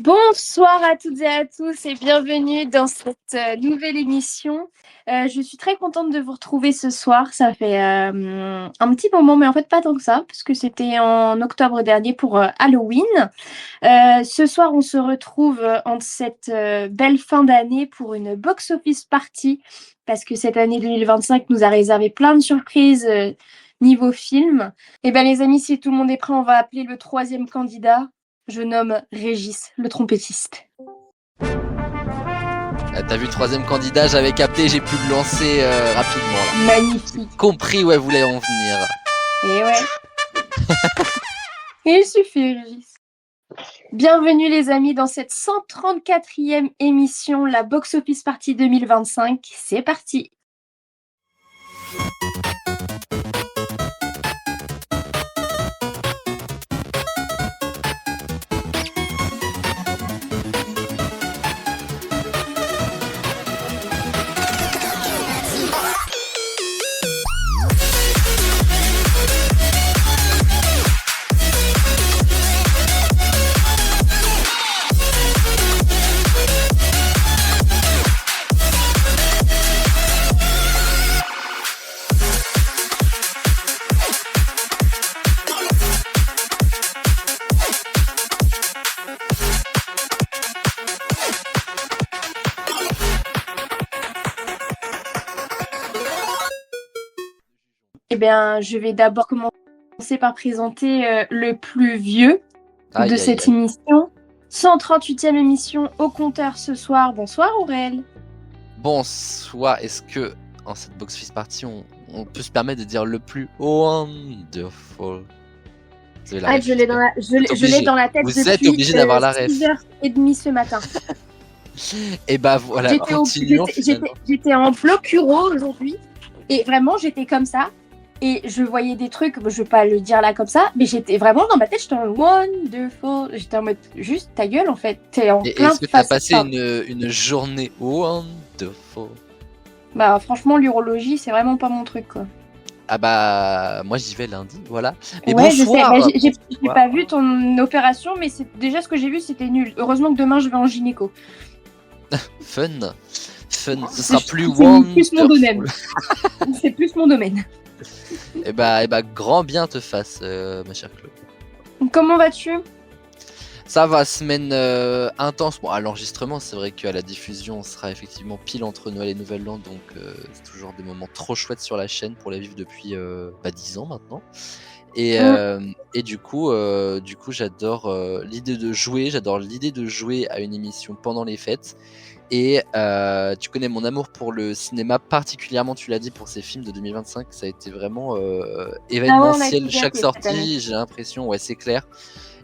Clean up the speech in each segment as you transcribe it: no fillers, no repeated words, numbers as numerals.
Bonsoir à toutes et à tous et bienvenue dans cette nouvelle émission. Je suis très contente de vous retrouver ce soir. Ça fait un petit moment, mais en fait pas tant que ça, parce que c'était en octobre dernier pour Halloween. Ce soir, on se retrouve en cette belle fin d'année pour une box-office party, parce que cette année 2025 nous a réservé plein de surprises niveau film. Et ben les amis, si tout le monde est prêt, on va appeler le troisième candidat. Je nomme Régis, le trompettiste. T'as vu le troisième candidat, j'avais capté, j'ai pu le lancer rapidement là. Magnifique. Compris où elle voulait en venir. Et ouais. Il suffit, Régis. Bienvenue les amis dans cette 134e émission, la Box Office Party 2025. C'est parti. Eh bien, je vais d'abord commencer par présenter le plus vieux de cette émission. 138e émission au compteur ce soir. Bonsoir Aurel. Bonsoir, est-ce que en cette box office party on peut se permettre de dire le plus wonderful? Je l'ai dans la tête Vous depuis êtes obligé d'avoir la ref. 6h30 ce matin. Et bah voilà, continuons. J'étais en blocuro aujourd'hui et vraiment j'étais comme ça et je voyais des trucs, je vais pas le dire là comme ça, mais j'étais vraiment dans ma tête, j'étais en wonderful, j'étais en mode juste ta gueule en fait, t'es en plein est-ce que t'as passé une journée wonderful? Bah franchement l'urologie c'est vraiment pas mon truc quoi. Ah bah moi j'y vais lundi, voilà. Mais ouais, bonsoir. Je sais. J'ai pas vu ton opération, mais c'est déjà ce que j'ai vu, c'était nul. Heureusement que demain je vais en gynéco. Fun. Ce sera plus wonderful. C'est plus mon domaine. Et bah grand bien te fasse, ma chère Chloé. Comment vas-tu? Ça va, semaine intense. Bon, à l'enregistrement, c'est vrai qu'à la diffusion, on sera effectivement pile entre Noël et Nouvel An, donc c'est toujours des moments trop chouettes sur la chaîne pour les vivre depuis 10 ans maintenant. Et du coup, j'adore l'idée de jouer à une émission pendant les fêtes. Et tu connais mon amour pour le cinéma, particulièrement, tu l'as dit, pour ces films de 2025. Ça a été vraiment événementiel chaque sortie, j'ai l'impression, ouais, c'est clair.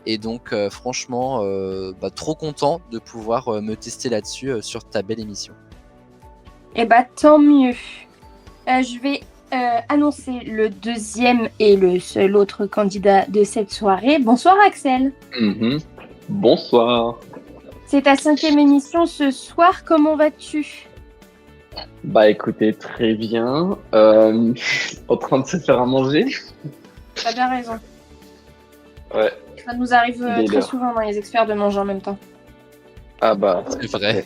Et donc, franchement, trop content de pouvoir me tester là-dessus sur ta belle émission. Eh bah, tant mieux. Je vais annoncer le deuxième et le seul autre candidat de cette soirée. Bonsoir, Axel. Bonsoir. C'est ta 5e émission ce soir. Comment vas-tu? Bah, écoutez, très bien. En train de se faire à manger. T'as bien raison. Ouais. Ça nous arrive très souvent dans les experts de manger en même temps. Ah bah, c'est vrai.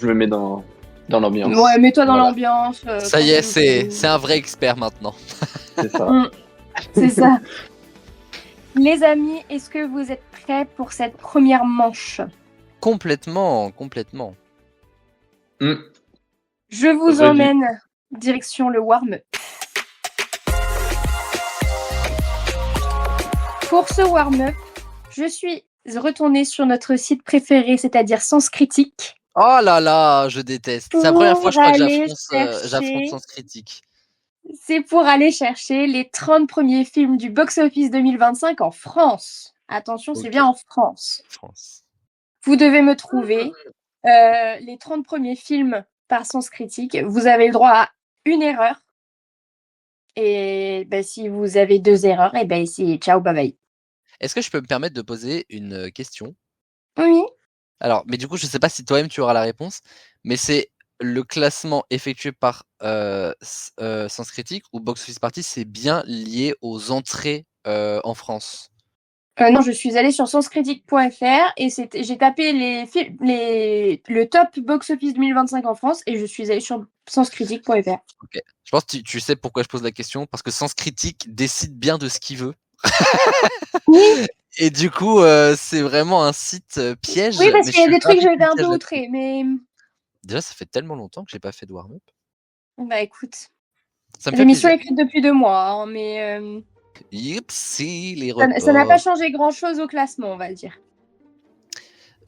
Je me mets dans l'ambiance. Ouais, mets-toi dans l'ambiance. Ça y est, c'est un vrai expert maintenant. C'est ça. C'est ça. Les amis, est-ce que vous êtes prêts pour cette première manche? Complètement. Je vous emmène direction le warm-up. Pour ce warm-up, je suis retournée sur notre site préféré, c'est-à-dire Sens Critique. Oh là là, je déteste. C'est la première fois, je crois, que j'affronte Sens Critique. C'est pour aller chercher les 30 premiers films du box-office 2025 en France. Attention, c'est bien en France. Vous devez me trouver les 30 premiers films par Sens Critique. Vous avez le droit à une erreur. Et si vous avez 2 erreurs, c'est ciao, bye bye. Est-ce que je peux me permettre de poser une question? Oui. Alors, mais du coup, je sais pas si toi-même tu auras la réponse, mais c'est le classement effectué par Sens Critique ou Box Office Party, c'est bien lié aux entrées en France? Non, je suis allée sur senscritique.fr et j'ai tapé le top box-office 2025 en France et je suis allée sur senscritique.fr. Ok. Je pense que tu sais pourquoi je pose la question, parce que Sens Critique décide bien de ce qu'il veut. Oui, Et du coup, c'est vraiment un site piège. oui, parce Mais qu'il y a je des suis trucs que ravi j'avais qu'il un peu piège là-dessus. outrés, mais Déjà, ça fait tellement longtemps que j'ai pas fait de warm-up. bah écoute, Ça me fait l'émission plaisir. est écrite depuis 2 mois, hein, mais Yipsy, les ça n'a pas reports. changé grand-chose au classement, on va dire.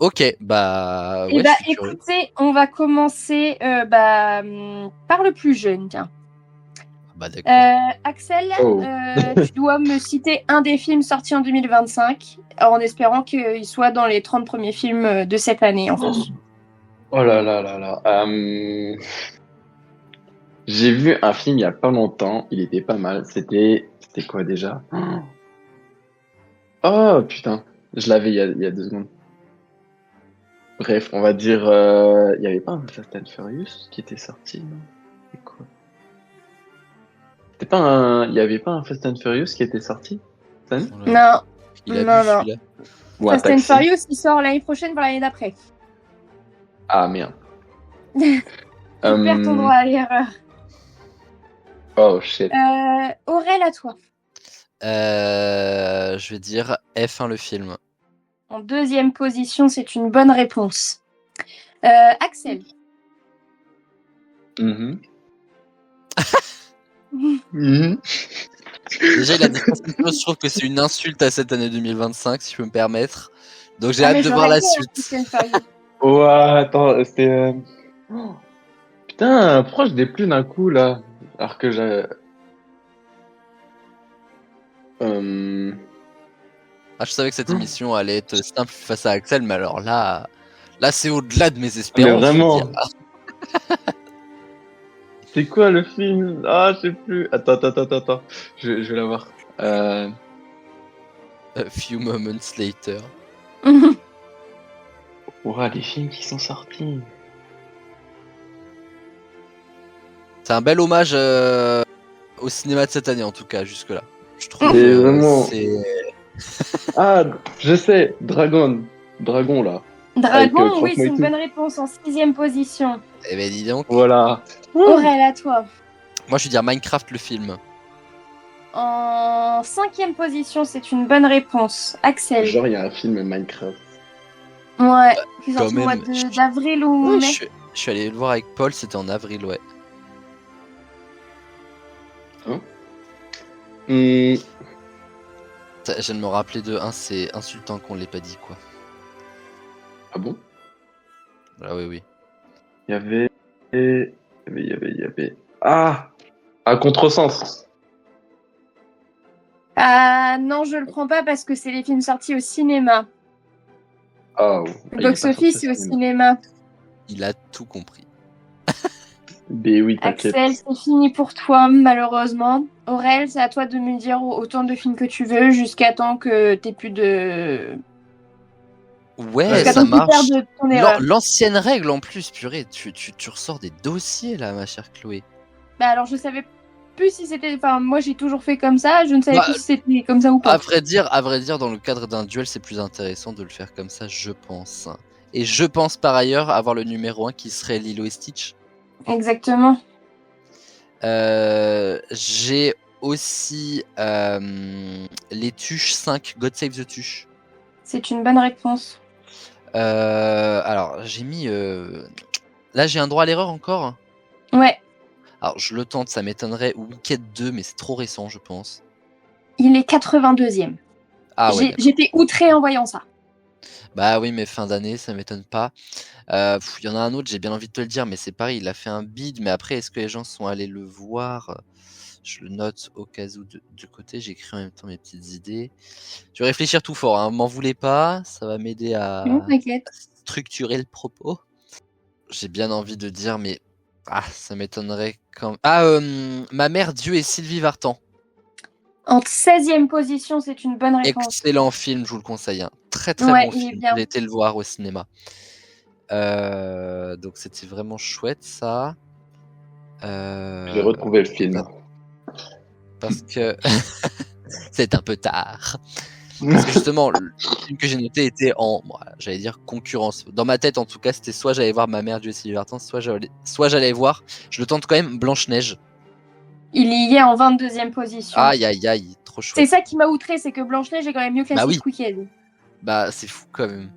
Ok, bah Et ouais, je bah suis curieux. écoutez, on va commencer par le plus jeune, tiens. Bah d'accord. Axel, Oh. tu dois me citer un des films sortis en 2025, en espérant qu'il soit dans les 30 premiers films de cette année en France. Oh là là là là. J'ai vu un film il y a pas longtemps. Il était pas mal. C'était quoi déjà? Oh putain. Je l'avais il y a 2 secondes. Bref, on va dire, il y avait pas un Fast and Furious qui était sorti, non? C'est quoi? Il y avait pas un Fast and Furious qui était sorti cette année? Oh là là. Non, Il a bu non. celui-là. Ou un Fast and Taxi? Furious, il sort l'année prochaine pour l'année d'après. Ah merde. Tu perds ton droit à l'erreur. Oh shit. Aurel, à toi. Je vais dire F1 le film. En deuxième position, c'est une bonne réponse. Axel. Mhm. Mhm. Déjà, il a dit Fast and Furious, je trouve que c'est une insulte à cette année 2025, si je peux me permettre. Donc j'ai Ah, hâte mais de voir j'aurais la été suite. Fast and Furious. Oh, attends, c'était... Oh, putain, pourquoi je l'ai plus d'un coup, là? Alors que j'ai... Ah, je savais que cette émission allait être simple face à Axel, mais alors là c'est au-delà de mes Mais espérances, je veux dire. vraiment, c'est quoi le film? Ah, je sais plus. Attends. Je vais la voir. A few moments later. Ouah, les films qui sont sortis. C'est un bel hommage au cinéma de cette année, en tout cas, jusque-là. Je trouve C'est vraiment... c'est... Ah, je sais, Dragon, là. Avec Dragon, oui, Croque-moi c'est et une tout. bonne réponse en 6e position. Eh ben dis donc. Voilà. Aurel, à toi. Moi, je vais dire Minecraft le film. En 5e position, c'est une bonne réponse. Axel. Genre, il y a un film Minecraft. Ouais, qui est Quand sorti au mois même. d'avril ou Ouais, mai. je suis allé le voir avec Paul, c'était en avril, ouais. Hmm, Je viens de me rappeler de un, c'est insultant qu'on l'ait pas dit, quoi. Ah bon? Ah oui, oui. Il y avait... Il y avait... Ah! À contresens. Ah non, je le prends pas parce que c'est les films sortis au cinéma. Oh, Le il est pas sorti box-office, c'est au cinéma. Il a tout compris. Mais oui, t'inquiète. Axel, c'est fini pour toi, malheureusement. Aurel, c'est à toi de me dire autant de films que tu veux jusqu'à temps que t'aies plus de... Ouais, Jusqu'à ça temps que tu marche. perdes ton erreur. L'ancienne règle en plus, purée, tu ressors des dossiers là, ma chère Chloé. Bah alors, je savais plus si c'était... Enfin, moi, j'ai toujours fait comme ça. Je ne savais Bah, plus si c'était comme ça ou À pas. vrai dire, dans le cadre d'un duel, c'est plus intéressant de le faire comme ça, je pense. Et je pense par ailleurs avoir le numéro 1 qui serait Lilo et Stitch. Exactement. J'ai aussi les Tuches 5, God Save the Tuche. C'est une bonne réponse. Alors, j'ai mis... Là, j'ai un droit à l'erreur encore. Ouais. Alors, je le tente, ça m'étonnerait. Wicked 2, mais c'est trop récent, je pense. Il est 82e. Ah ouais, J'étais outrée en voyant ça. bah oui, mais fin d'année, ça m'étonne pas. Il y en a un autre, j'ai bien envie de te le dire, mais c'est pareil, il a fait un bid, mais après, est-ce que les gens sont allés le voir? Je le note au cas où de côté, j'écris en même temps mes petites idées. Je vais réfléchir tout fort, hein, m'en voulez pas, ça va m'aider Non, à t'inquiète. structurer le propos. J'ai bien envie de dire, mais ça m'étonnerait quand... Ma mère, Dieu et Sylvie Vartan. En 16e position, c'est une bonne réponse. Excellent film, je vous le conseille. Hein. Très très Ouais, bon il est film. bien. J'ai été le voir au cinéma. Donc c'était vraiment chouette ça. J'ai retrouvé le film. Parce que c'est un peu tard. Parce que justement, le film que j'ai noté était en, j'allais dire concurrence. Dans ma tête, en tout cas, c'était soit j'allais voir Ma mère Julie Silverton, soit j'allais voir, je le tente quand même, Blanche-Neige. Il y est en 22e position. Aïe, aïe, aïe, trop chouette. C'est ça qui m'a outré, c'est que Blanche-Neige est quand même mieux classée Bah oui. que Weekend. Bah, c'est fou quand même.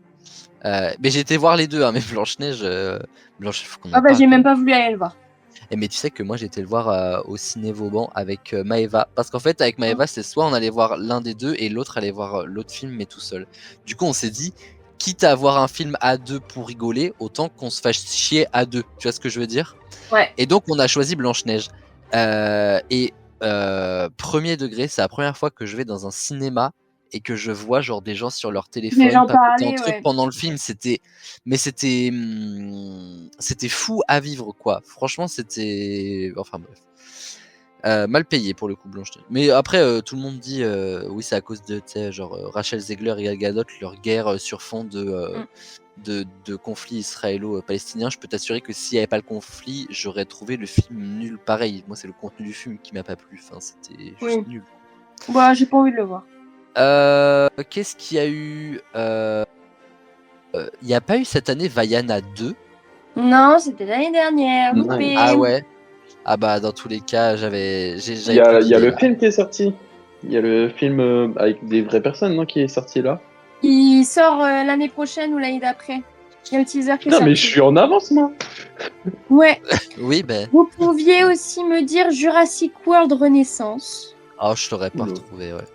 Mais j'ai été voir les deux, hein, mais Blanche-Neige, faut qu'on en Ah bah parle. j'ai même pas voulu aller le voir. Mais tu sais que moi j'ai été le voir au Ciné Vauban avec Maëva. Parce qu'en fait, avec Maëva, c'est soit on allait voir l'un des deux et l'autre allait voir l'autre film, mais tout seul. Du coup, on s'est dit, quitte à voir un film à deux pour rigoler, autant qu'on se fasse chier à deux. Tu vois ce que je veux dire? Ouais. Et donc, on a choisi Blanche-Neige. Premier degré, c'est la première fois que je vais dans un cinéma et que je vois genre des gens sur leur téléphone papoter un truc pendant le film. C'était fou à vivre, quoi. Franchement, c'était, enfin bref, mal payé pour le coup, Blanche-Neige. Mais après, tout le monde dit oui, c'est à cause de, tu sais, genre Rachel Zegler et Gal Gadot, leur guerre sur fond de conflit israélo-palestinien. Je peux t'assurer que s'il n'y avait pas le conflit, j'aurais trouvé le film nul. Pareil, moi c'est le contenu du film qui m'a pas plu. Enfin, c'était juste nul. Bah, j'ai pas envie de le voir. Qu'est-ce qu'il y a eu? Il n'y a pas eu cette année Vaiana 2? Non, c'était l'année dernière. Loupé. Ah ouais. Ah bah dans tous les cas, il y a le film qui est sorti. Il y a le film avec des vraies personnes, non, qui est sorti là. Il sort l'année prochaine ou l'année d'après. Il y a le teaser qui est sorti. Mais je suis en avance, moi. Ouais. Oui, ben. Vous pouviez aussi me dire Jurassic World Renaissance. Oh, je l'aurais pas retrouvé, ouais.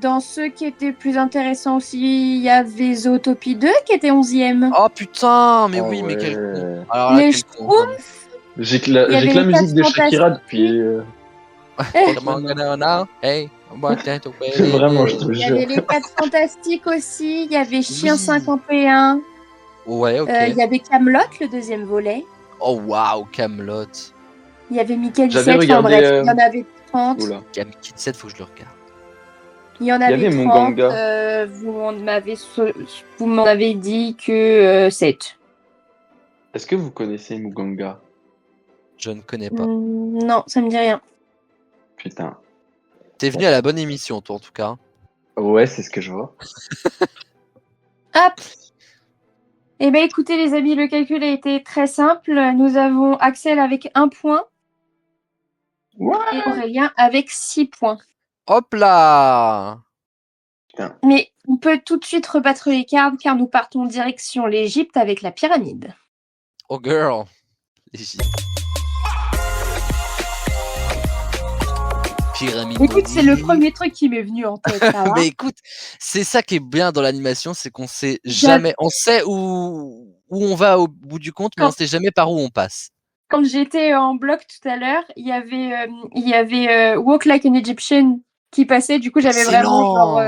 Dans ceux qui étaient plus intéressants aussi, il y avait Zootopie 2 qui était 11e. Oh putain, mais oui, mais quel con. Alors là, les Schtroumpfs. J'ai que la musique de Shakira depuis. Hey, vraiment, je te jure. Il y avait les 4 Fantastiques aussi, il y avait Chien 51. Ouais, ok. Il y avait Camelot, le deuxième volet. Oh waouh, Camelot. Il y avait Mickey 17, J'avais regardé, il y en avait 30. Mickey 17, faut que je le regarde. Il y en avait 30. Munganga. Vous m'en avez dit que 7. Est-ce que vous connaissez Muganga? Je ne connais pas. Non, ça me dit rien. Putain. T'es venu à la bonne émission, toi, en tout cas. Ouais, c'est ce que je vois. Hop. Eh bien, écoutez, les amis, le calcul a été très simple. Nous avons Axel avec 1 point. Ouais. Et Aurélien avec 6 points. Hop là! Putain. Mais on peut tout de suite rebattre les cartes car nous partons direction l'Égypte avec la pyramide. Oh girl! L'Égypte. Pyramide. Écoute, c'est le premier truc qui m'est venu en tête. Mais écoute, c'est ça qui est bien dans l'animation, c'est qu'on sait jamais. On sait où on va au bout du compte, mais on sait jamais par où on passe. Quand j'étais en bloc tout à l'heure, il y avait Walk Like an Egyptian qui passait. Du coup, j'avais vraiment genre,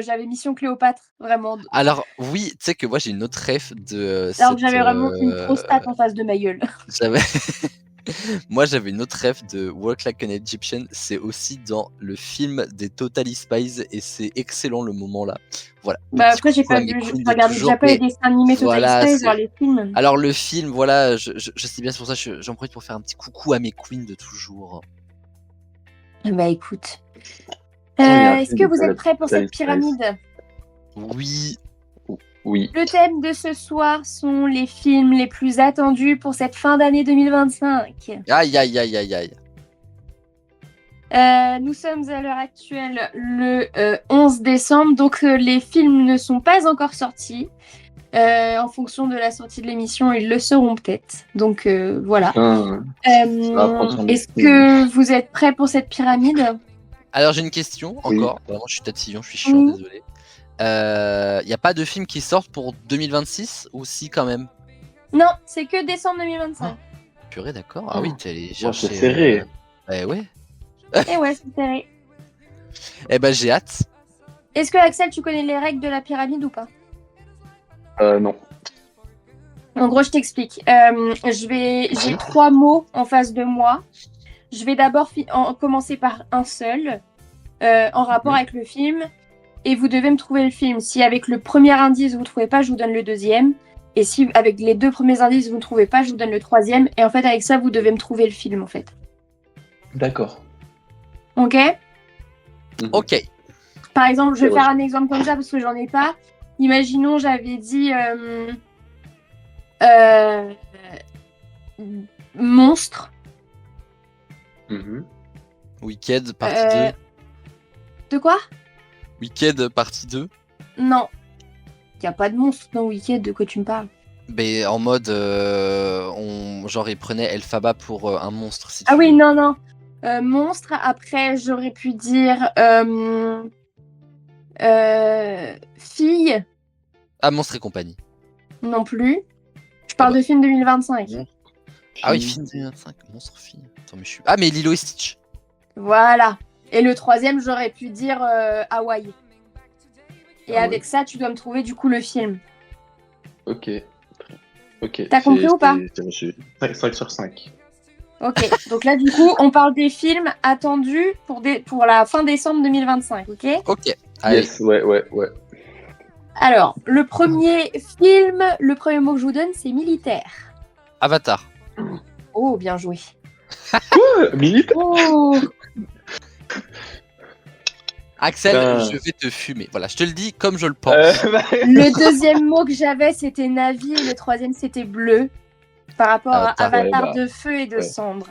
j'avais mission Cléopâtre, vraiment. Alors oui, tu sais que moi j'ai une autre ref de. Alors que j'avais vraiment une prostate en face de ma gueule. Moi j'avais une autre ref de Walk Like an Egyptian, c'est aussi dans le film des Totally Spies et c'est excellent le moment là. Voilà. Bah après j'ai pas vu, je regardais déjà pas les dessins animés Totally Spies, les films. Alors le film, voilà, je sais bien, c'est pour ça que j'en profite pour faire un petit coucou à mes queens de toujours. Bah écoute. Est-ce que vous êtes prêts pour cette pyramide? Oui. Oui. Le thème de ce soir sont les films les plus attendus pour cette fin d'année 2025. Aïe, aïe, aïe, aïe, aïe. Nous sommes à l'heure actuelle le 11 décembre, donc les films ne sont pas encore sortis. En fonction de la sortie de l'émission, ils le seront peut-être. Donc voilà. Est-ce que vous êtes prêts pour cette pyramide? Alors j'ai une question encore. Vraiment, je suis tatillon, je suis chiant, désolé. Y a pas de film qui sortent pour 2026 ou si quand même? Non, c'est que décembre 2025. Purée, d'accord. Ah oui, tu allais chercher. C'est serré. Ouais. Et ouais, c'est serré. Eh ben, j'ai hâte. Est-ce que Axel, tu connais les règles de la pyramide ou pas? Non. En gros, je t'explique. J'ai 3 mots en face de moi. Je vais d'abord commencer par un seul, en rapport avec le film. Et vous devez me trouver le film. Si avec le premier indice, vous ne trouvez pas, je vous donne le deuxième. Et si avec les 2 premiers indices, vous ne trouvez pas, je vous donne le troisième. Et en fait, avec ça, vous devez me trouver le film, en fait. D'accord. Ok? Ok. Par exemple, je vais Ouais, faire un exemple comme ça parce que j'en ai pas. Imaginons, j'avais dit euh, monstre. Mhm. Wicked, partie Euh, 2. de quoi? Wicked, partie 2. Non. Il n'y a pas de monstre dans Wicked, de quoi tu me parles? Mais en mode, genre, il prenait Elphaba pour un monstre, si Ah tu oui, veux. non, non. Monstre, après, j'aurais pu dire fille, Ah, Monstre et compagnie. non plus. Je Ah parle bah. de film 2025. Bon. Ah oui, Fille. film 2025, Monstre fille. Attends, mais je suis. Ah, mais Lilo et Stitch. Voilà. Et le troisième, j'aurais pu dire Hawaï. Et Ah avec ouais. ça, tu dois me trouver du coup le film. Ok. Ok. T'as compris ou pas? C'est reçu. 5 sur 5. Ok. Donc là, du coup, on parle des films attendus pour la fin décembre 2025. Ok? Ok, allez. Yes, ouais. Alors, le premier film, le premier mot que je vous donne, c'est militaire. Avatar. Oh, bien joué. Militaire. Oh, Axel, Putain. je vais te fumer. Voilà, je te le dis comme je le pense. le deuxième mot que j'avais, c'était Navi et le troisième, c'était bleu. Par rapport à Avatar. Avatar Ouais, bah, de feu et de ouais. cendre.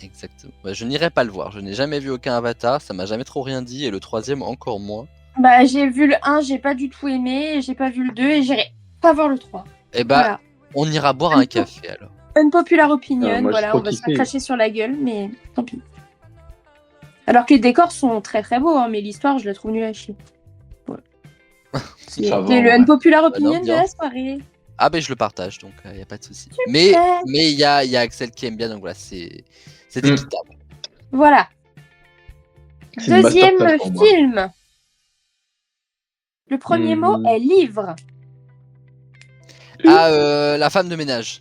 Exactement. Bah, je n'irai pas le voir. Je n'ai jamais vu aucun Avatar. Ça m'a jamais trop rien dit. Et le troisième, encore moins. Bah, j'ai vu le 1, j'ai pas du tout aimé. J'ai pas vu le 2 et j'irai pas voir le 3. Eh bah, Voilà. on ira boire un café alors. Unpopular opinion, Moi, j'ai voilà, trop on va se faire kiffé. cracher sur la gueule, mais tant pis. Alors que les décors sont très très beaux, hein, mais l'histoire, je la trouve nulle à chier. Voilà. Ça C'est va, le ouais. unpopular Bonne opinion de la ambiance. soirée. Ah ben je le partage, donc il n'y a pas de souci. Mais il y a Axel qui aime bien, donc voilà, c'est équitable. Voilà. C'est une Deuxième masterclass pour moi. film. Le premier mot est livre. Ah, La femme de ménage.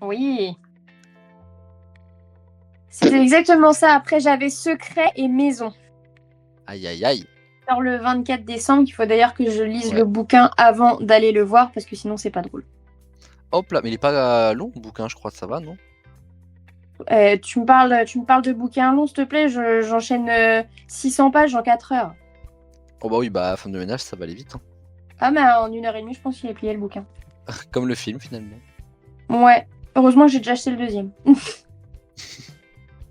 Oui. C'était exactement ça. Après, j'avais secret et maison. Aïe aïe aïe. Sur le 24 décembre, il faut d'ailleurs que je lise Ouais. le bouquin avant d'aller le voir parce que sinon c'est pas drôle. Hop là, mais il est pas long le bouquin, je crois, ça va, non? Tu me parles de bouquin long, s'il te plaît, j'enchaîne 600 pages en 4 heures. Oh bah oui, bah femme de ménage, ça va aller vite. Hein. Ah mais en 1h30, je pense qu'il est plié le bouquin. Comme le film finalement. Ouais, heureusement que j'ai déjà acheté le deuxième.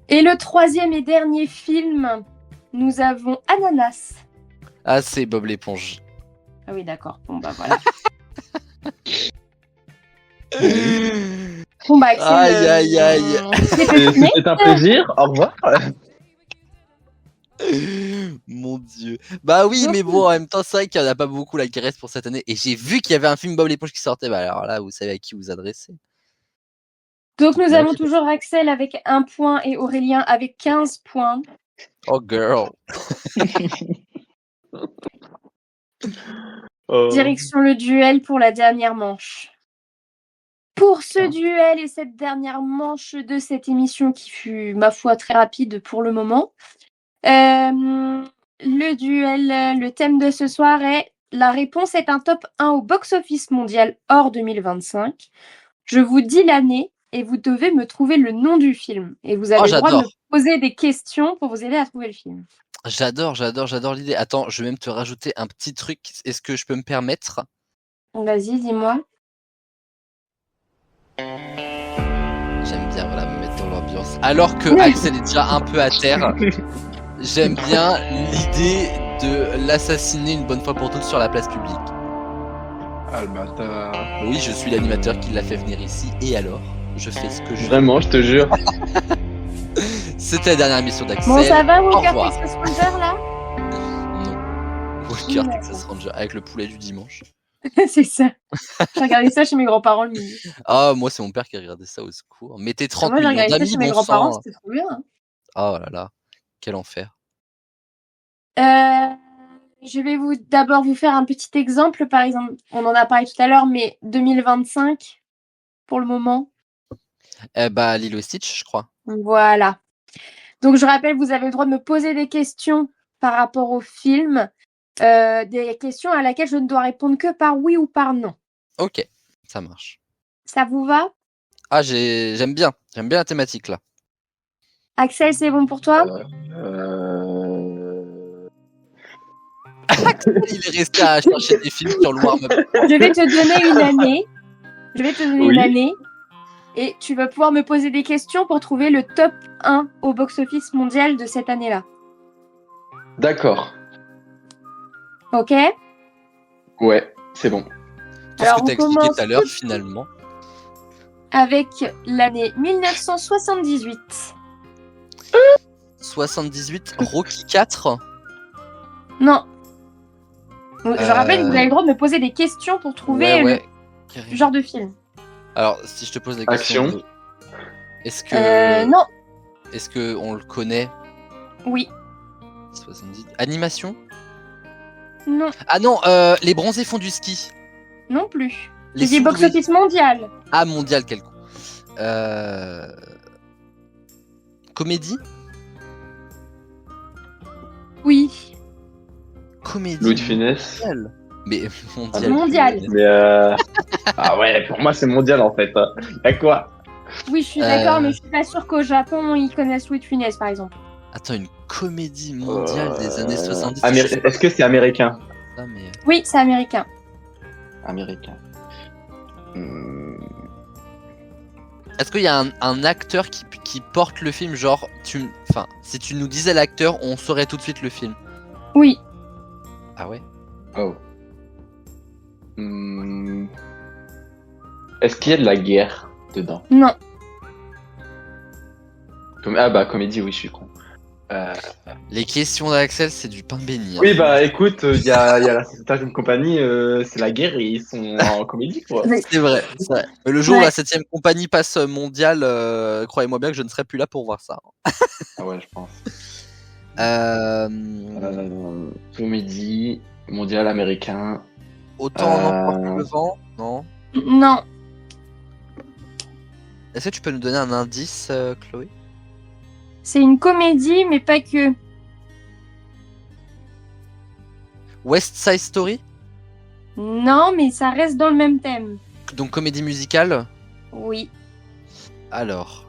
Et le troisième et dernier film, nous avons Ananas. Ah, c'est Bob l'éponge. Ah oui, d'accord. Bon bah voilà. Bon bah Axel, Aïe aïe aïe. C'était un plaisir. Au revoir. Mon dieu. Bah oui, mais bon, en même temps, c'est vrai qu'il n'y en a pas beaucoup là qui restent pour cette année. Et j'ai vu qu'il y avait un film Bob l'éponge qui sortait. Bah alors là, vous savez à qui vous adressez. Donc nous Ouais, avons toujours Axel avec 1 point et Aurélien avec 15 points. Oh girl. Direction le duel pour la dernière manche. Pour ce duel et cette dernière manche de cette émission qui fut, ma foi, très rapide pour le moment, le duel, le thème de ce soir est la réponse est un top 1 au box-office mondial hors 2025. Je vous dis l'année et vous devez me trouver le nom du film. Et vous avez le droit de me poser des questions pour vous aider à trouver le film. J'adore l'idée. Attends, je vais même te rajouter un petit truc. Est-ce que je peux me permettre? Vas-y, dis-moi. J'aime bien voilà, me mettre dans l'ambiance. Alors que Axel est déjà un peu à terre, j'aime bien l'idée de l'assassiner une bonne fois pour toutes sur la place publique. Ah le bâtard. Oui, je suis l'animateur qui l'a fait venir ici. Et alors, je fais ce que je veux. Vraiment, je te jure. C'était la dernière émission d'Axel. Bon, ça va, Au Walker revoir. Texas Ranger, là? Non. Walker Texas Ranger avec le poulet du dimanche. C'est ça. J'ai regardé ça chez mes grands-parents le midi. Ah, moi, c'est mon père qui a regardé ça au secours. Mettez 30 moi, j'ai millions regardé ça d'amis, chez mes bon grands-parents, sang. c'était trop bien. Hein. Oh là là, quel enfer. Je vais d'abord vous faire un petit exemple. Par exemple, on en a parlé tout à l'heure, mais 2025, pour le moment. Bah, Lilo et Stitch, je crois. Voilà. Donc, je rappelle, vous avez le droit de me poser des questions par rapport au film. Des questions à laquelle je ne dois répondre que par oui ou par non. Ok, ça marche. Ça vous va? Ah, j'aime bien la thématique là. Axel, c'est bon pour toi? Il est resté à chercher des films sur le warm-up. Je vais te donner une année. Je vais te donner Oui. une année. Et tu vas pouvoir me poser des questions pour trouver le top 1 au box-office mondial de cette année-là. D'accord. Ok? Ouais, c'est bon. Tout Alors, ce que t'as on expliqué commence tout à l'heure, tout de suite. finalement. Avec l'année 1978. 78, Rocky 4. Non. Je rappelle que vous avez le droit de me poser des questions pour trouver Ouais. le genre de film. Alors, si je te pose la question... Action. Est-ce que... Non. Est-ce que on le connaît? Oui. 70. Animation? Non. Ah non, les bronzés font du ski. Non plus. Les J'ai dit souris. box-office mondial. Ah, mondial, quel con. Comédie? Oui. Comédie. Louis de Funès. mondiale. Mais mondial. Mondial. Mais ah ouais, pour moi c'est mondial en fait. Y'a quoi? Oui, je suis d'accord, mais je suis pas sûre qu'au Japon, ils connaissent Louis de Funès, par exemple. Attends, une comédie mondiale des années 70. Est-ce que c'est américain? Ça, mais... Oui, c'est américain. Américain. Est-ce qu'il y a un acteur qui porte le film, genre, enfin, si tu nous disais l'acteur, on saurait tout de suite le film. Oui. Ah ouais? Oh. Est-ce qu'il y a de la guerre dedans? Non. Ah bah comédie, oui, je suis con. Les questions d'Axel, c'est du pain béni. hein. Oui bah écoute, il y a la certaine compagnie, c'est la guerre et ils sont en comédie quoi. C'est vrai, c'est vrai. Mais le jour où Ouais. la 7ème compagnie passe mondiale, croyez-moi bien que je ne serai plus là pour voir ça. Ah ouais, je pense. Euh, Comédie, mondial américain. Autant on emporte le vent, non? Non. Est-ce que tu peux nous donner un indice, Chloé? C'est une comédie, mais pas que. West Side Story? Non, mais ça reste dans le même thème. Donc comédie musicale? Oui. Alors...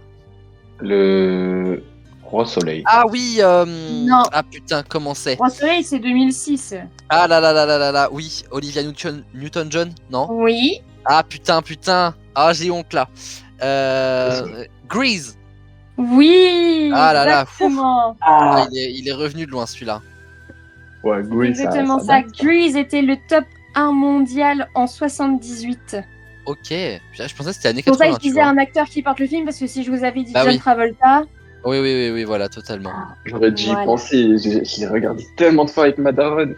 Le Roi Soleil. Ah oui, Non. Ah putain, comment c'est? Roi Soleil, c'est 2006. Ah là là là là là là, oui, Olivia Newton-John, non? Oui. Ah putain, ah j'ai honte là. Grease. Oui. Ah là là, exactement. Ah, il est revenu de loin celui-là. Ouais, C'est Grease, exactement ça ça. date. Grease était le top 1 mondial en 78. Ok, je pensais que c'était années C'est pour ça que 80, je tu disais vois. un acteur qui porte le film, parce que si je vous avais dit Bah John oui. Travolta. Oui, voilà, totalement. J'aurais dû y Voilà. penser, j'ai regardé tellement de fois avec ma daronne.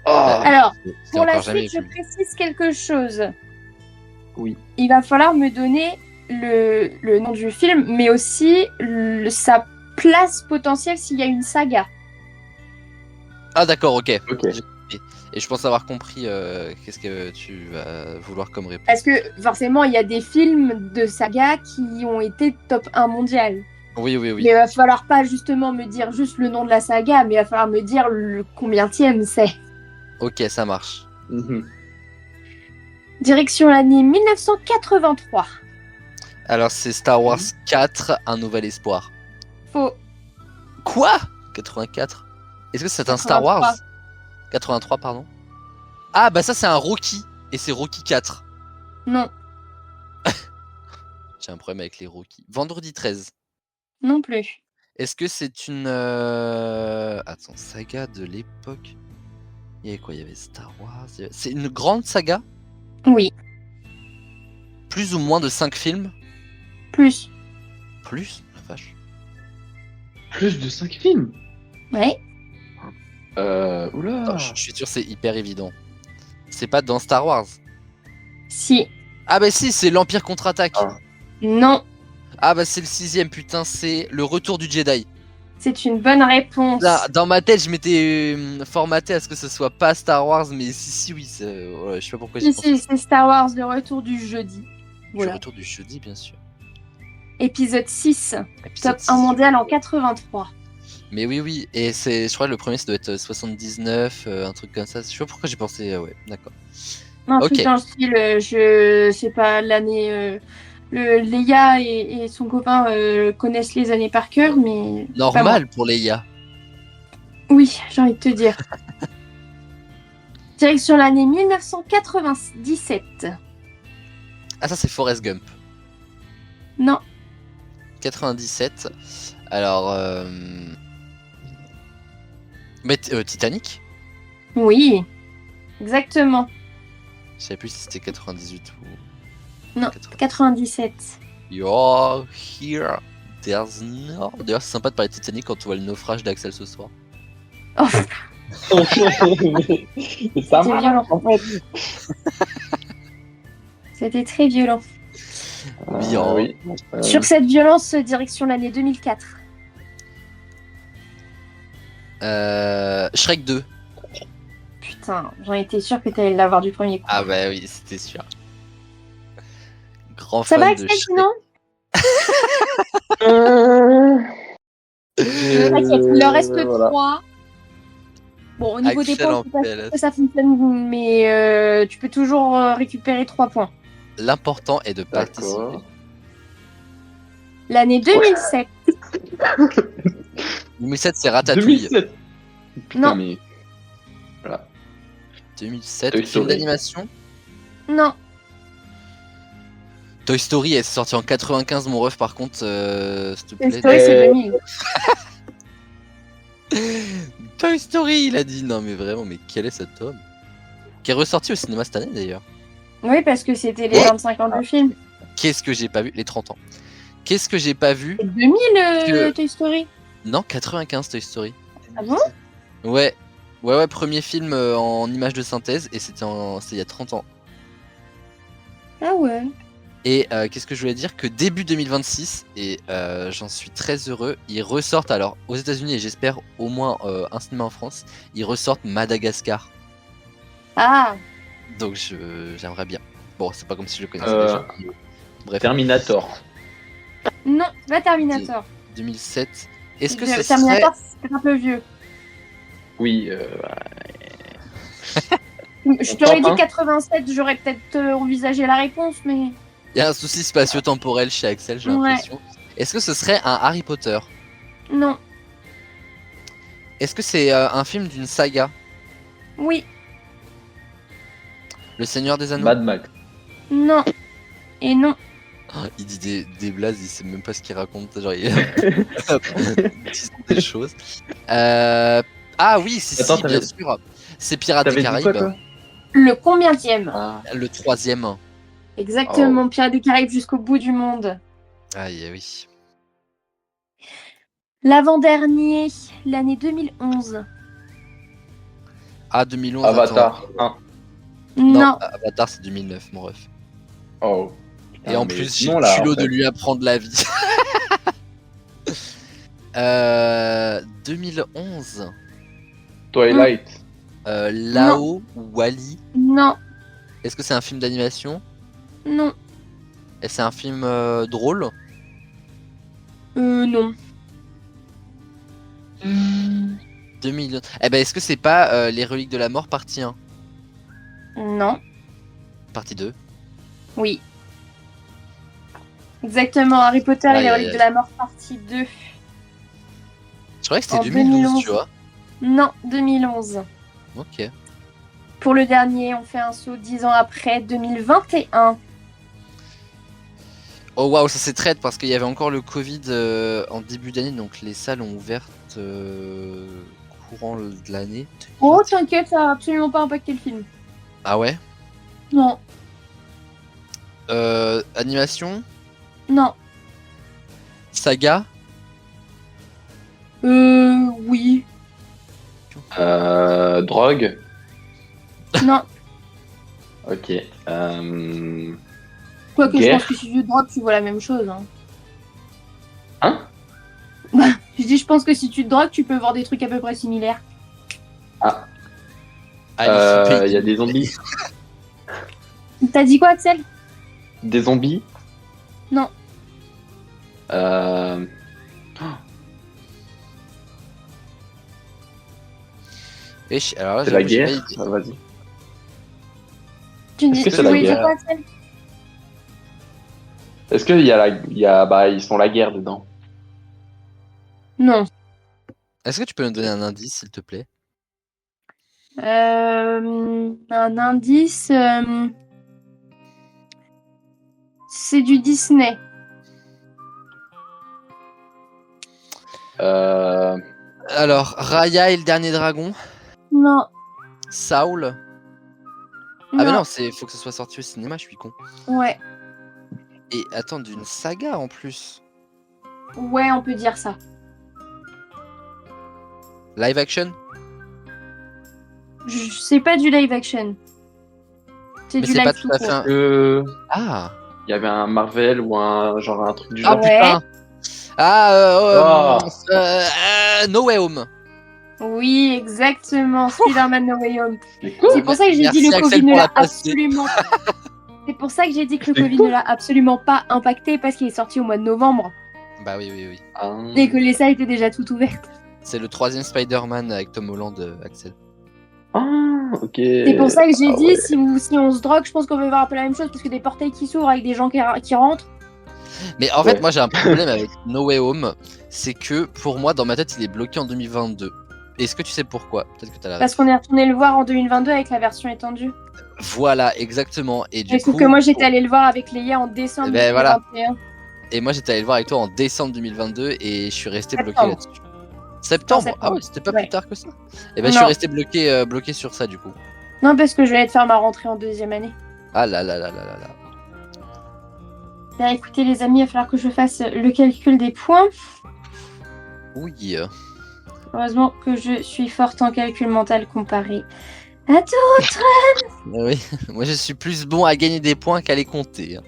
Ah, Alors, C'est pour la encore jamais suite, je vu. précise quelque chose. oui. Il va falloir me donner le nom du film, mais aussi sa place potentielle s'il y a une saga. Ah d'accord, ok. Ok. J'ai compris. Et je pense avoir compris qu'est-ce que tu vas vouloir comme réponse. Parce que forcément, il y a des films de saga qui ont été top 1 mondial. Oui. Mais il va falloir pas justement me dire juste le nom de la saga, mais il va falloir me dire le combientième c'est. Ok, ça marche. Mhm. Direction l'année 1983. Alors c'est Star Wars 4, Un Nouvel Espoir. Faux. Quoi? 84? Est-ce que c'est un Star Wars? 83, pardon. Ah bah ça c'est un Rocky, et c'est Rocky 4. Non, J'ai un problème avec les Rocky. Vendredi 13. non plus. Est-ce que c'est une... Attends, saga de l'époque? Il y avait quoi? Il y avait Star Wars. C'est une grande saga? Oui, Plus ou moins de 5 films? plus. Plus? La vache. Plus de 5 films. Ouais. Oula. Attends, je suis sûr que c'est hyper évident. C'est pas dans Star Wars. Si. Ah bah si, c'est l'Empire contre-attaque. Ah. Non, Ah bah c'est le 6ème, putain, c'est le Retour du Jedi. c'est une bonne réponse. Là, dans ma tête, je m'étais formaté à ce que ce soit pas Star Wars, mais si, oui. Ouais, je sais pas pourquoi j'ai pensé. Si, c'est Star Wars, le retour du jeudi. Le Voilà. Retour du jeudi, bien sûr. Épisode 6, Épisode top 1 6. mondial en 83. Mais oui, et je crois que le premier ça doit être 79, un truc comme ça. Je sais pas pourquoi j'ai pensé, ouais, d'accord. Non, Ok. tout dans le style, je sais pas, l'année. Leia et son copain connaissent les années par cœur, mais. pas moi. Normal pour Leia. Oui, j'ai envie de te dire. Direction l'année 1997. Ah, ça, c'est Forrest Gump. Non. 97. Alors. Mais Titanic? Oui. Exactement. Je savais plus si c'était 98 ou. Non. 97. You're here. There's no. D'ailleurs, c'est sympa de parler de Titanic quand on voit le naufrage d'Axel ce soir. Oh, Mais ça c'était marche, violent. en fait. C'était très violent. Bien. Oui. Sur cette violence, direction l'année 2004. Shrek 2. Putain, j'en étais sûre que t'allais l'avoir du premier coup. Ah bah oui, c'était sûr. Grand Ça fan va, de Axel, Shrek. sinon T'inquiète, il en reste Voilà. 3. Bon, au niveau des Axel points, en je suis pas sûre PLS. que ça fonctionne, mais tu peux toujours récupérer 3 points. L'important est de participer. D'accord. L'année 2007. 2007, c'est Ratatouille. 2007. Putain, Non. mais. Voilà. 2007, Toy film Story. d'animation. Non. Toy Story, elle s'est sortie en 95, mon ref, par contre, s'il te Toy plaît. Story, c'est 2000. Toy Story, il a dit. Non, mais vraiment, mais quel est cet homme? Qui est ressorti au cinéma cette année, d'ailleurs. Oui, parce que c'était les 25 ans de film. Qu'est-ce que j'ai pas vu? Les 30 ans. Qu'est-ce que j'ai pas vu? C'est 2000, Que- Toy Story. Non, 95 Toy Story. Ah bon? Ouais. Ouais, premier film en image de synthèse, et c'était il y a 30 ans. Ah ouais. Et qu'est-ce que je voulais dire? Que début 2026, et j'en suis très heureux, ils ressortent, alors aux États-Unis et j'espère au moins un cinéma en France, ils ressortent Madagascar. Ah, Donc j'aimerais bien. Bon, c'est pas comme si je le connaissais déjà. Bref, Terminator. non, c'est pas Terminator. 2007. Est-ce que ce serait. Terminator, c'est un peu vieux. Oui, Je t'aurais tente, dit 87, j'aurais peut-être envisagé la réponse, mais. Il y a un souci spatio-temporel chez Axel, j'ai Ouais. l'impression. Est-ce que ce serait un Harry Potter? Non. Est-ce que c'est un film d'une saga? Oui. Le Seigneur des Anneaux? Mad Max. Non. Et non. Oh, il dit des blazes, il sait même pas ce qu'il raconte. Genre, il dit des choses. Ah oui, si, Attends, si, bien sûr. C'est Pirates des T'avais dit Caraïbes. quoi, toi? Le combientième? Ah. Le 3e. Exactement, Pirates des Caraïbes jusqu'au bout du monde. Aïe, oui. L'avant-dernier, l'année 2011. Ah, 2011. Avatar attends. 1. Non. Avatar, c'est 2009, mon ref. Oh. Et en mais plus, j'ai non, le là, culot en de fait. lui apprendre la vie. 2011. Twilight. Lao ou Wally. Non. Est-ce que c'est un film d'animation? Non. Et c'est un film drôle? Non. 2000. Eh ben, est-ce que c'est pas Les Reliques de la Mort partie 1? Non. Partie 2? Oui. Exactement, Harry Potter et Aïe, les aïe, reliques aïe. de la mort partie 2. Je croyais que c'était En 2012, 2011. tu vois. Non, 2011. Ok. Pour le dernier, on fait un saut 10 ans après, 2021. Oh waouh, ça c'est traite parce qu'il y avait encore le Covid en début d'année, donc les salles ont ouvert courant de l'année. Oh, t'inquiète, ça a absolument pas impacté le film. Ah ouais? Non, Animation? non. Saga? Oui. Drogue. Non. Ok. Quoique, je Guerre. pense que si tu drogues, tu vois la même chose. Hein. Hein? Je dis, je pense que si tu te drogues, tu peux voir des trucs à peu près similaires. Alice Il y a des zombies. T'as dit quoi, Axel? Des zombies. Non. Alors là, C'est la j'avoue, j'ai pas guerre. idée. Ah, vas-y. Tu dis, Est-ce que tu c'est la voulais dire guerre? quoi, Axel? Est-ce qu'il y a bah, ils sont la guerre dedans. Non. Est-ce que tu peux nous donner un indice, s'il te plaît? Un indice, c'est du Disney. Alors, Raya et le dernier dragon. Non, Saul. Ah mais non, faut que ce soit sorti au cinéma, je suis con. Ouais, Et attends, d'une saga en plus. ouais, on peut dire ça. Live action? C'est pas du live action. C'est Mais du c'est live pas tout tout à fait court. un... Ah. Il y avait un Marvel ou un genre un truc du Ah genre. Ouais. putain. Ah, Oh. No Way Home. Oui, exactement. Spider-Man No Way Home. C'est cool. C'est pour ça que j'ai dit Merci, le Axel, Covid ne pour la l'a passer. absolument. C'est pour ça que j'ai dit que le C'est Covid cool. ne l'a absolument pas impacté parce qu'il est sorti au mois de novembre Bah oui. et que les salles étaient déjà toutes ouvertes. C'est le 3e Spider-Man avec Tom Holland, Axel. Ah, ok. C'est pour ça que j'ai Ah dit ouais. si on se drogue, je pense qu'on peut voir un peu la même chose parce que des portails qui s'ouvrent avec des gens qui rentrent. Mais en fait, Ouais. moi j'ai un problème avec No Way Home, c'est que pour moi, dans ma tête, il est bloqué en 2022. Est-ce que tu sais pourquoi? Peut-être que t'as la Parce qu'on est retourné le voir en 2022 avec la version étendue. Voilà, exactement. Et du Mais sauf coup, que moi j'étais allé le voir avec Léa en décembre Ben, voilà. 2021. et moi j'étais allé le voir avec toi en décembre 2022 et je suis resté bloqué Septembre. là-dessus. Septembre. Septembre. Ah ouais, c'était pas Ouais. plus tard que ça. Et ben je suis Non. resté bloqué sur ça du coup. Non, parce que je venais de faire ma rentrée en deuxième année. Ah là là là là là là. Bah écoutez les amis, il va falloir que je fasse le calcul des points. Oui. Heureusement que je suis forte en calcul mental comparé à d'autres. Oui. Moi je suis plus bon à gagner des points qu'à les compter. Hein.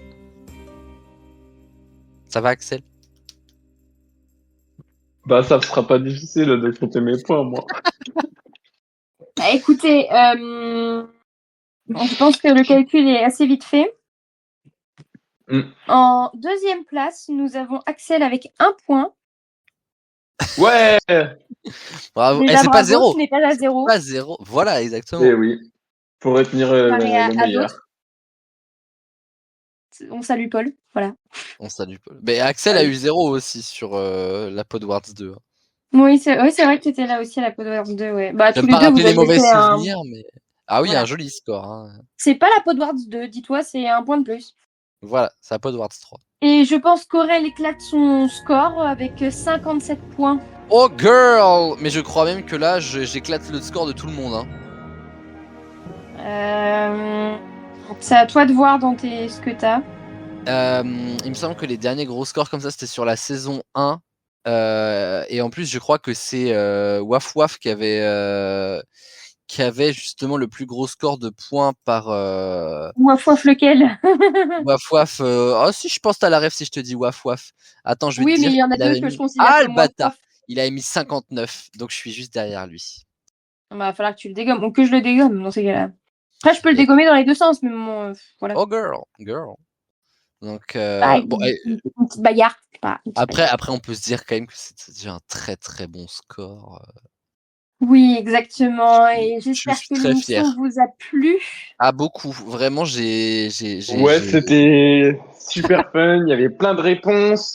Ça va Axel? Bah, ça sera pas difficile de compter mes points, moi. Bah écoutez, je pense que le calcul est assez vite fait. Mm. En deuxième place, nous avons Axel avec 1 point. Ouais. Bravo. Déjà, C'est pas bravo, zéro. tu n'es pas à zéro. Pas zéro. Voilà, exactement. Eh oui. Pour retenir Comparé à le meilleur. d'autres. On salue Paul, voilà. On salue Paul. Mais Axel a eu 0 aussi sur la Podwards 2. Oui, c'est vrai que tu étais là aussi à la Podwars 2, ouais. Bah, tous J'aime les pas deux, vous rappeler les avez mauvais fait un... souvenirs, mais. Ah oui, Voilà. un joli score. Hein. C'est pas la Podwars 2, dis-toi, c'est un point de plus. Voilà, c'est la Podwards 3. Et je pense qu'Aurel éclate son score avec 57 points. Oh girl! Mais je crois même que là, j'éclate le score de tout le monde. Hein. C'est à toi de voir dans ce que t'as. Il me semble que les derniers gros scores comme ça, c'était sur la saison 1. Et en plus, je crois que c'est Waf Waf qui avait justement le plus gros score de points par. Waf Waf lequel? Waf Waf. Oh, si, je pense que t'as la ref si je te dis Waf Waf. Attends, je vais Oui, te mais dire. il y en a qu'il deux avait que mis... je considère Ah, le comme Waf bâtard! Waf. Il avait mis 59, donc je suis juste derrière lui. Il va falloir que tu le dégommes, ou que je le dégomme dans ces cas-là. Après, je peux le dégommer dans les deux sens, mais bon, voilà. Oh girl. Donc, Une petite bagarre. après, on peut se dire quand même que c'est déjà un très très bon score. Oui, exactement. Et Je j'espère suis que très l'émission fier. vous a plu. Ah, beaucoup. Vraiment, Ouais, c'était super fun. Il y avait plein de réponses.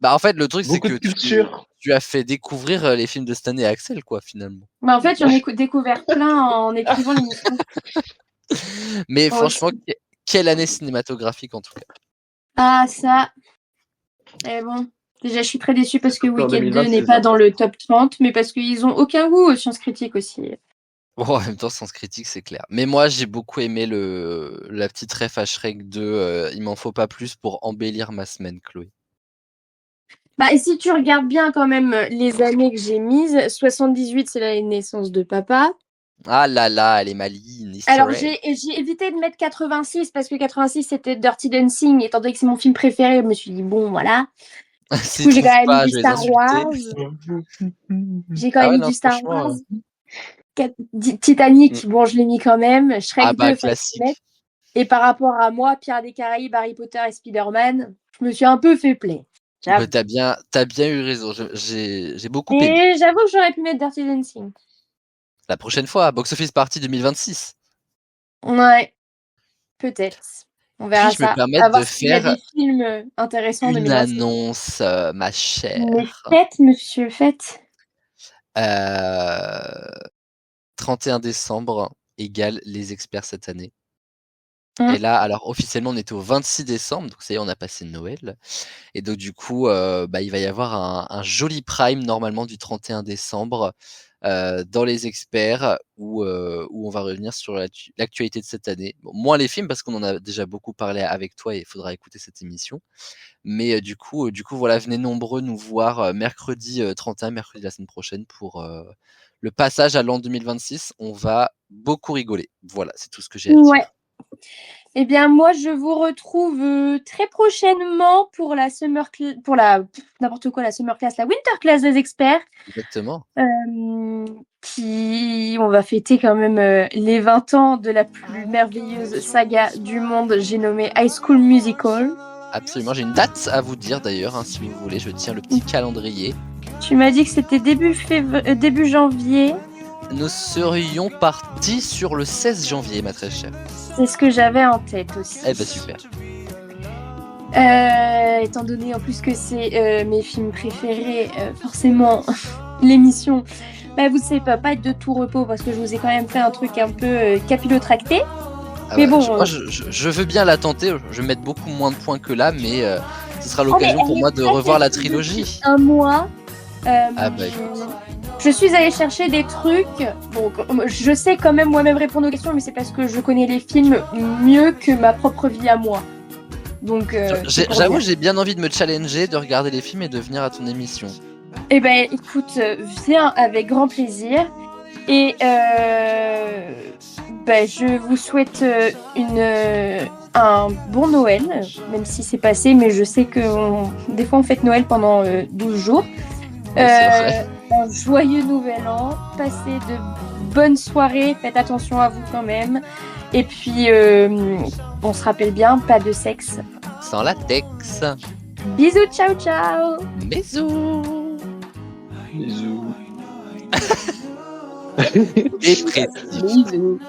Bah, en fait, le truc, c'est Beaucoup que de culture. tu as fait découvrir les films de cette année à Axel, quoi, finalement. Bah, en fait, j'en ai découvert plein en écrivant l'émission. Mais Moi franchement, aussi. quelle année cinématographique, en tout cas. Ah, ça. Et bon, déjà, je suis très déçue parce que Surtout en Wicked 2 n'est 2026, pas hein. dans le top 30, mais parce qu'ils ont aucun goût aux sciences critiques aussi. Bon, en même temps, Sens Critique, c'est clair. Mais moi, j'ai beaucoup aimé la petite ref à Shrek 2. Il m'en faut pas plus pour embellir ma semaine, Chloé. Bah, et si tu regardes bien quand même les années que j'ai mises, 78, c'est l'année de naissance de papa. Ah là là, elle est maligne. Alors, j'ai évité de mettre 86 parce que 86, c'était Dirty Dancing. Étant donné que c'est mon film préféré, je me suis dit, bon, voilà. Si Du coup, j'ai quand même pas, mis je du vais Star Wars. J'ai quand même mis du Star Wars. Titanic, bon, je l'ai mis quand même. Shrek 2, classique. Et par rapport à moi, Pierre des Caraïbes, Harry Potter et Spider-Man, je me suis un peu fait play. Bah, t'as bien eu raison. J'ai beaucoup aimé. Et j'avoue que j'aurais pu mettre Dirty Dancing. La prochaine fois, Box Office Party 2026. Ouais, peut-être. On verra Puis-je me ça. permettre À voir de s'il y a faire des films intéressants en une 2026. annonce, ma chère. Mais faites, monsieur, faites. Euh, 31 décembre égale les experts cette année. Mmh. Et là, alors officiellement, on était au 26 décembre, donc ça y est, on a passé Noël. Et donc du coup, il va y avoir un joli prime normalement du 31 décembre dans les experts où on va revenir sur l'actualité de cette année. Bon, moins les films parce qu'on en a déjà beaucoup parlé avec toi et il faudra écouter cette émission. Mais du coup, voilà, venez nombreux nous voir mercredi 31, mercredi la semaine prochaine pour le passage à l'an 2026. On va beaucoup rigoler. Voilà, c'est tout ce que j'ai à Ouais. dire. Eh bien, moi, je vous retrouve très prochainement pour la n'importe quoi, la summer class, la winter class des experts, Exactement. on va fêter quand même les 20 ans de la plus merveilleuse saga du monde, j'ai nommé High School Musical. Absolument, j'ai une date à vous dire d'ailleurs, hein, si vous voulez, je tiens le petit calendrier. Tu m'as dit que c'était début janvier. Nous serions partis sur le 16 janvier, ma très chère. C'est ce que j'avais en tête aussi. Eh ben super. Étant donné en plus que c'est mes films préférés, forcément, l'émission, vous savez pas être de tout repos parce que je vous ai quand même fait un truc un peu capillotracté. Ah Mais ouais, bon, je veux bien la tenter, je vais mettre beaucoup moins de points que là, mais ce sera l'occasion pour moi de revoir la trilogie. Un mois. Ah bah écoute. Je suis allée chercher des trucs. Bon, je sais quand même moi-même répondre aux questions, mais c'est parce que je connais les films mieux que ma propre vie à moi. Donc, j'avoue, j'ai bien envie de me challenger, de regarder les films et de venir à ton émission. Eh ben, écoute, viens avec grand plaisir. Et je vous souhaite un bon Noël, même si c'est passé, mais je sais que des fois on fête Noël pendant 12 jours. Un joyeux nouvel an, passez de bonnes soirées, faites attention à vous quand même. Et puis, on se rappelle bien, pas de sexe. Sans latex. Bisous, ciao, ciao. Bisous. Bisous. Et précis. Bisous.